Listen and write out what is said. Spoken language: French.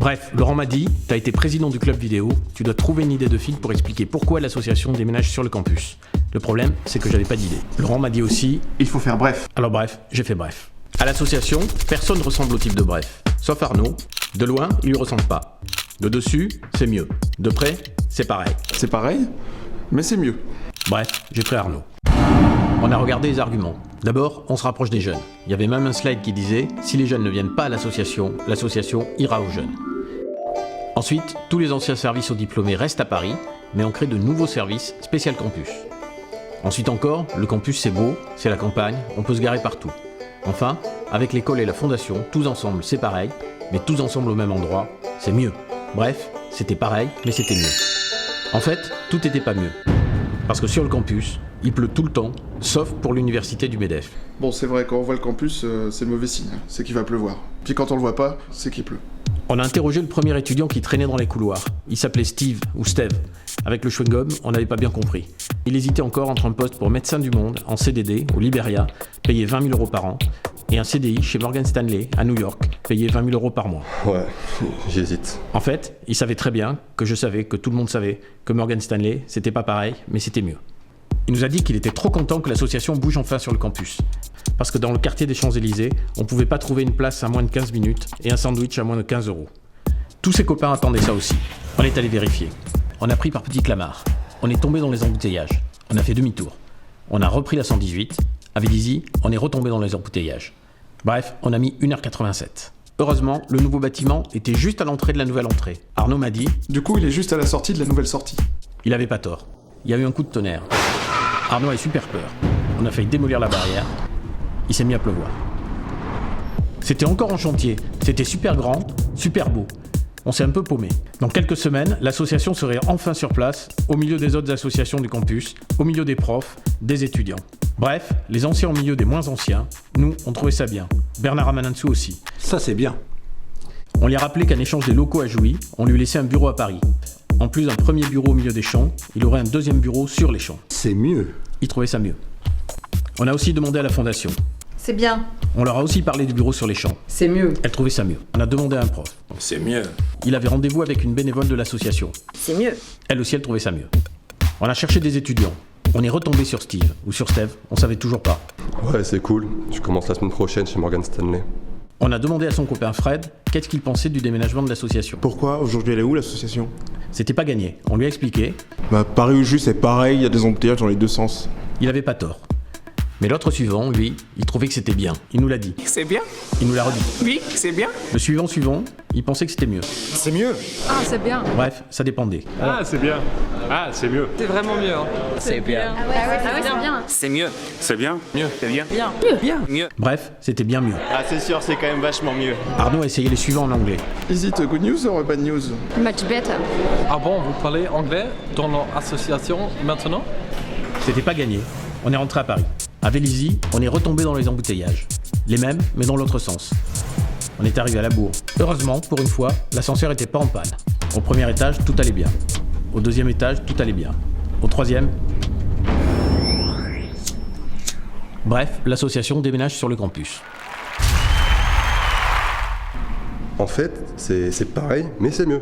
Bref, Laurent m'a dit, t'as été président du club vidéo, tu dois trouver une idée de film pour expliquer pourquoi l'association déménage sur le campus. Le problème, c'est que j'avais pas d'idée. Laurent m'a dit aussi... Il faut faire bref. Alors bref, j'ai fait bref. À l'association, personne ne ressemble au type de bref. Sauf Arnaud. De loin, il lui ressemble pas. De dessus, c'est mieux. De près, c'est pareil. C'est pareil, mais c'est mieux. Bref, j'ai pris Arnaud. On a regardé les arguments. D'abord, on se rapproche des jeunes. Il y avait même un slide qui disait « Si les jeunes ne viennent pas à l'association ira aux jeunes ». Ensuite, tous les anciens services aux diplômés restent à Paris, mais on crée de nouveaux services spécial campus. Ensuite encore, le campus c'est beau, c'est la campagne, on peut se garer partout. Enfin, avec l'école et la fondation, tous ensemble c'est pareil, mais tous ensemble au même endroit, c'est mieux. Bref, c'était pareil, mais c'était mieux. En fait, tout n'était pas mieux. Parce que sur le campus, il pleut tout le temps, sauf pour l'université du MEDEF. Bon, c'est vrai, quand on voit le campus, c'est le mauvais signe. C'est qu'il va pleuvoir. Puis quand on le voit pas, c'est qu'il pleut. On a interrogé le premier étudiant qui traînait dans les couloirs. Il s'appelait Steve, ou Steve. Avec le chewing-gum, on n'avait pas bien compris. Il hésitait encore entre un poste pour médecin du monde, en CDD, au Liberia, payé 20 000 € par an, et un CDI chez Morgan Stanley, à New York, payé 20 000 € par mois. Ouais, j'hésite. En fait, il savait très bien, que je savais, que tout le monde savait, que Morgan Stanley, c'était pas pareil, mais c'était mieux. Il nous a dit qu'il était trop content que l'association bouge enfin sur le campus. Parce que dans le quartier des Champs-Élysées, on pouvait pas trouver une place à moins de 15 minutes et un sandwich à moins de 15 €. Tous ses copains attendaient ça aussi. On est allé vérifier. On a pris par petits clamars. On est tombé dans les embouteillages. On a fait demi-tour. On a repris la 118. À Vélizy, on est retombé dans les embouteillages. Bref, on a mis 1h87. Heureusement, le nouveau bâtiment était juste à l'entrée de la nouvelle entrée. Arnaud m'a dit... Du coup, il est juste à la sortie de la nouvelle sortie. Il avait pas tort. Il y a eu un coup de tonnerre. Arnaud a eu super peur. On a failli démolir la barrière. Il s'est mis à pleuvoir. C'était encore en chantier. C'était super grand, super beau. On s'est un peu paumé. Dans quelques semaines, l'association serait enfin sur place, au milieu des autres associations du campus, au milieu des profs, des étudiants. Bref, les anciens au milieu des moins anciens. Nous, on trouvait ça bien. Bernard Ramanansou aussi. Ça, c'est bien. On lui a rappelé qu'en échange des locaux à Jouy, on lui laissait un bureau à Paris. En plus d'un premier bureau au milieu des champs, il aurait un deuxième bureau sur les champs. C'est mieux. Il trouvait ça mieux. On a aussi demandé à la fondation. C'est bien. On leur a aussi parlé du bureau sur les champs. C'est mieux. Elle trouvait ça mieux. On a demandé à un prof. C'est mieux. Il avait rendez-vous avec une bénévole de l'association. C'est mieux. Elle aussi, elle trouvait ça mieux. On a cherché des étudiants. On est retombé sur Steve, ou sur Steve, on savait toujours pas. Ouais, c'est cool. Je commence la semaine prochaine chez Morgan Stanley. On a demandé à son copain Fred qu'est-ce qu'il pensait du déménagement de l'association. Pourquoi? Aujourd'hui, elle est où l'association? C'était pas gagné. On lui a expliqué. Paris ou Jus, c'est pareil, il y a des embouteillages dans les deux sens. Il avait pas tort. Mais l'autre suivant, lui, il trouvait que c'était bien. Il nous l'a dit. C'est bien? Il nous l'a redit. Oui, c'est bien. Le suivant, il pensait que c'était mieux. C'est mieux. Ah, c'est bien. Bref, ça dépendait. Ah, c'est bien. Ah, c'est mieux. C'est vraiment mieux. Hein. C'est bien. Ah ouais, c'est bien. C'est mieux. C'est bien. Mieux. C'est bien. Bien. Bien. Mieux. Bref, c'était bien mieux. Ah, c'est sûr, c'est quand même vachement mieux. Arnaud a essayé les suivants en anglais. Is it a good news or a bad news? Much better. Ah bon, vous parlez anglais dans l'association maintenant? C'était pas gagné. On est rentré à Paris. À Vélizy, on est retombé dans les embouteillages. Les mêmes, mais dans l'autre sens. On est arrivé à la bourre. Heureusement, pour une fois, l'ascenseur était pas en panne. Au premier étage, tout allait bien. Au deuxième étage, tout allait bien. Au troisième... Bref, l'association déménage sur le campus. En fait, c'est pareil, mais c'est mieux.